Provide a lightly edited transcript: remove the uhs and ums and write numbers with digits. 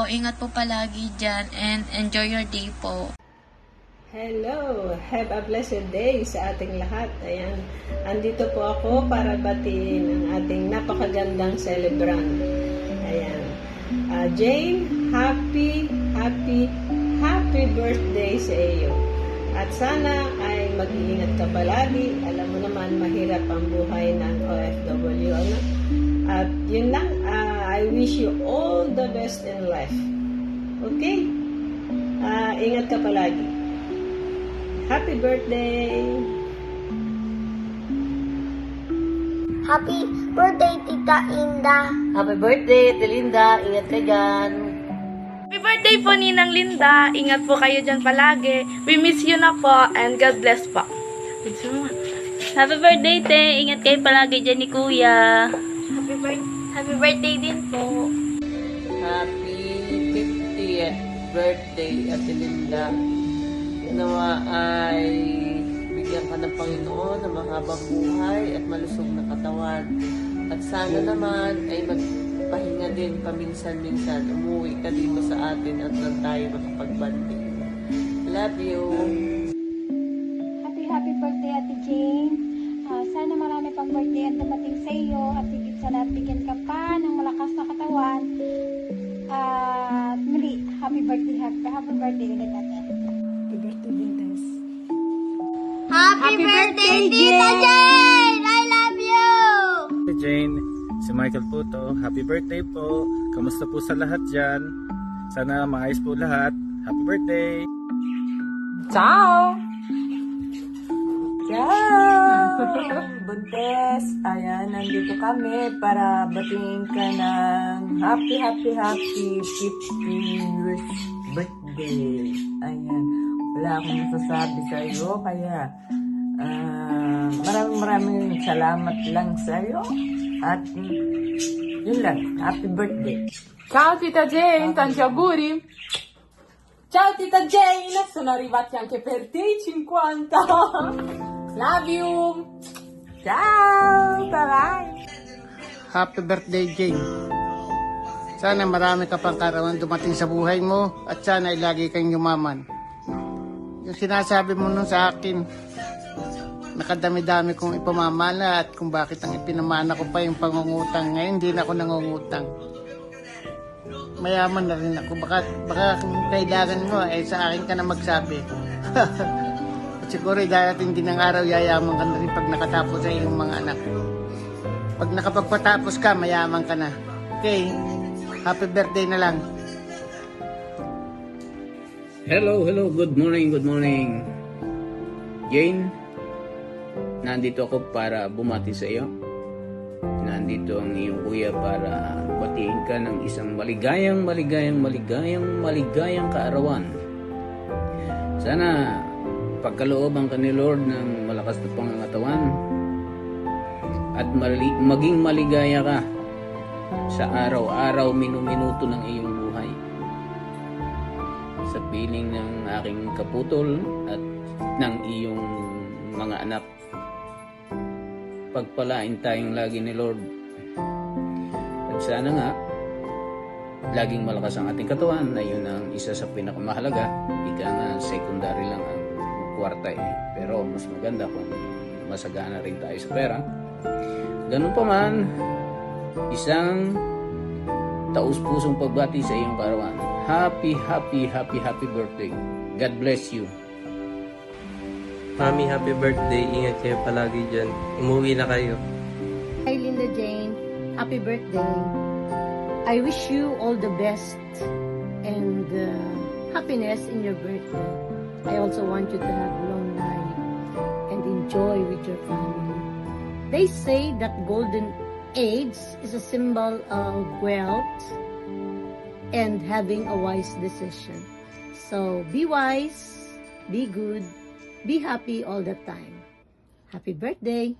Ingat po palagi dyan and enjoy your day po. Hello! Have a blessed day sa ating lahat. Ayan, andito po ako para batiin ang ating napakagandang celebrant. Ayan. Jane, happy birthday sa iyo. At sana ay mag-iingat ka palagi. Alam mo naman, mahirap ang buhay ng OFW. Ano? At yun lang, I wish you all the best in life. Okay? Ingat ka palagi. Happy birthday! Happy birthday, Tita Inda. Happy birthday, Ate Linda. Ingat ka dyan. Happy birthday po, Ninang Linda. Ingat po kayo dyan palagi. We miss you na po and God bless po. Happy birthday, te. Ingat kayo palagi dyan ni Kuya. Happy birthday din po. Happy 50th birthday, Ate Linda. Nawa ay bigyan ka ng Panginoon ng mahabang buhay at malusog na katawan. At sana naman ay magpahinga din paminsan-minsan. Umuwi ka dito sa atin at doon tayo makapagbanding. Love you! Happy birthday, Ate Jane. Sana marami pang birthday ang dumating sa iyo at higit sa lahat bigyan ka pa ng malakas na katawan. At muli, happy birthday ulit, Ate. Happy birthday, Bintas. Happy birthday, Tita Jane! I love you! Hey Jane, si Michael po to. Happy birthday po. Kamusta po sa lahat dyan? Sana maayos po lahat. Happy birthday! Ciao! Ciao! Buntes! Ayan, nandito kami para batingin ka ng happy 50th birthday. Ayan, wala akong masasabi sa iyo, kaya maraming salamat lang sa iyo. At yun lang, happy birthday. Ciao Tita Jane, tanti auguri. Ciao Tita Jane, sono arrivati anche per te 50. Love you. Ciao, bye-bye. Happy birthday, Jane. Sana marami ka pang karawan dumating sa buhay mo at sana ay lagi kang yumaman. Yung sinasabi mo nun sa akin, nakadami-dami kong ipamamana at kung bakit ang ipinamana ko pa yung pangungutang. Ngayon, hindi na ako nangungutang. Mayaman na rin ako. Baka kung kailangan mo, sa akin ka na magsabi. At siguro darating din ng araw, yayaman ka na rin pag nakatapos sa iyong mga anak. Pag nakapagpatapos ka, mayaman ka na. Okay? Happy birthday na lang. Hello, good morning. Jane, nandito ako para bumati sa iyo. Nandito ang iyong kuya para batiin ka ng isang maligayang kaarawan. Sana pagkalooban ka ni Lord ng malakas na pangangatawan at maging maligaya ka sa araw-araw, minuto ng iyong buhay. Sa piling ng aking kaputol at ng iyong mga anak. Pagpalain tayong lagi ni Lord. At sana nga, laging malakas ang ating katawan na yun ang isa sa pinakamahalaga. Ika nga, secondary lang ang kwarta Pero mas maganda kung masagana rin tayo sa pera. Ganun pa man, isang taus-pusong pagbati sa iyong karawan. Happy birthday. God bless you. Mami, happy birthday. Ingat kayo palagi dyan. Umuwi na kayo. Hi, Linda Jane. Happy birthday. I wish you all the best and happiness in your birthday. I also want you to have long life and enjoy with your family. They say that golden age is a symbol of wealth and having a wise decision. So be wise, be good, be happy all the time. Happy birthday!